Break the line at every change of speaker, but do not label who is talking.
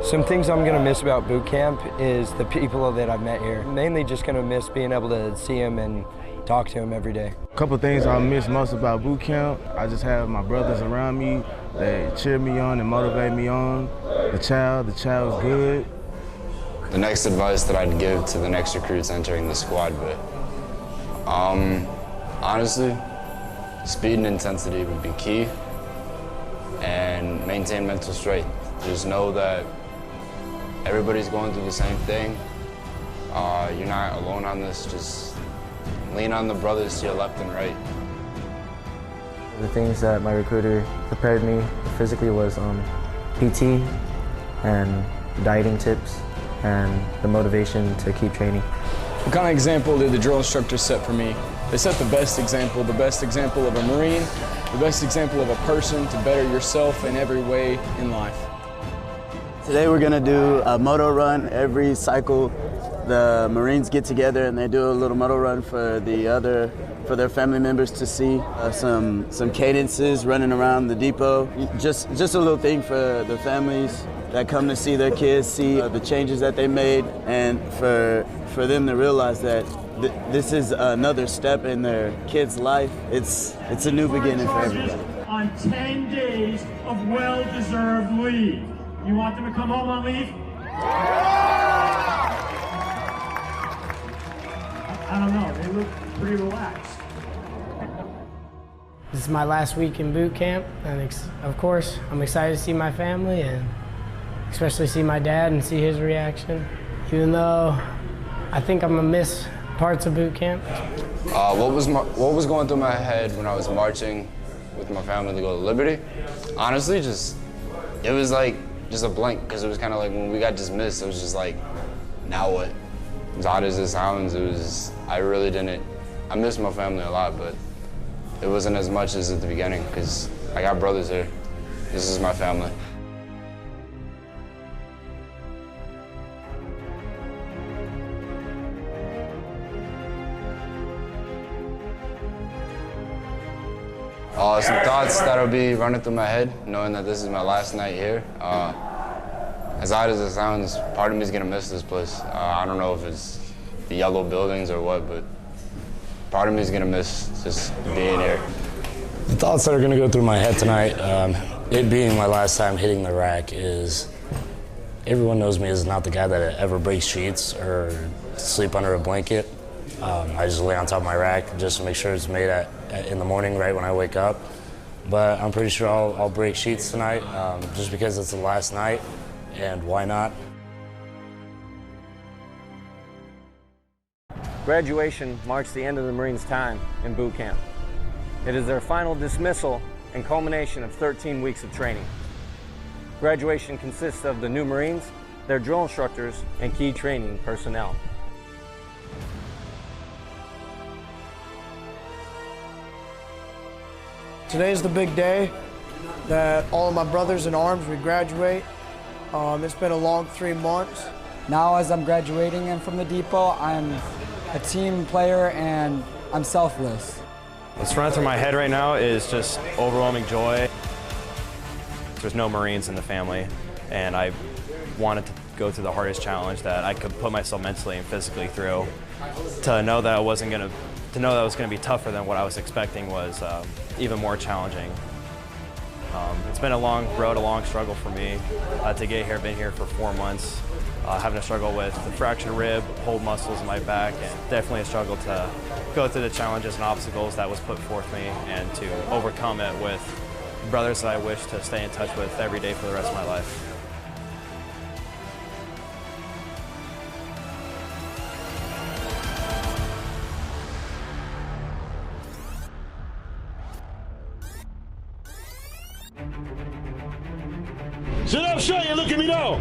Some things I'm gonna miss about boot camp is the people that I've met here. Mainly just gonna miss being able to see them and talk to them every day.
A couple things I miss most about boot camp, I just have my brothers around me. They cheer me on and motivate me on. The child's good.
The next advice that I'd give to the next recruits entering the squad, but honestly, speed and intensity would be key, and maintain mental strength. Just know that everybody's going through the same thing. You're not alone on this. Just lean on the brothers to your left and right.
The things that my recruiter prepared me physically was PT and dieting tips and the motivation to keep training.
What kind of example did the drill instructors set for me? They set the best example of a Marine, the best example of a person to better yourself in every way in life.
Today we're going to do a moto run. Every cycle the Marines get together and they do a little moto run for their family members to see. Some cadences running around the depot. Just a little thing for the families that come to see their kids, see the changes that they made, and for them to realize that this is another step in their kid's life. It's a new beginning for everybody.
On 10 days of well-deserved leave. You want them to come home on leave? I don't know, they look pretty relaxed.
This is my last week in boot camp, and of course, I'm excited to see my family and especially see my dad and see his reaction. Even though I think I'm gonna miss parts of boot camp.
What was going through my head when I was marching with my family to go to Liberty? Honestly, it was like just a blank, because it was kind of like when we got dismissed, it was just like, now what? As odd as it sounds, I miss my family a lot, but it wasn't as much as at the beginning, because I got brothers here. This is my family. Some thoughts that'll be running through my head, knowing that this is my last night here. As odd as it sounds, part of me is gonna miss this place. I don't know if it's the yellow buildings or what, but part of me is gonna miss just being here.
The thoughts that are gonna go through my head tonight, it being my last time hitting the rack, is everyone knows me as not the guy that ever breaks sheets or sleep under a blanket. I just lay on top of my rack just to make sure it's made in the morning, right when I wake up. But I'm pretty sure I'll break sheets tonight, just because it's the last night, and why not?
Graduation marks the end of the Marines' time in boot camp. It is their final dismissal and culmination of 13 weeks of training. Graduation consists of the new Marines, their drill instructors, and key training personnel.
Today's the big day that all of my brothers in arms, we graduate. It's been a long 3 months.
Now as I'm graduating and from the depot, I'm a team player and I'm selfless.
What's running through my head right now is just overwhelming joy. There's no Marines in the family, and I wanted to go through the hardest challenge that I could put myself mentally and physically through. To know that it was going to be tougher than what I was expecting was even more challenging. It's been a long road, a long struggle for me to get here. Been here for 4 months, having to struggle with the fractured rib, pulled muscles in my back, and definitely a struggle to go through the challenges and obstacles that was put forth me, and to overcome it with brothers that I wish to stay in touch with every day for the rest of my life.
Sit up straight and look at me now.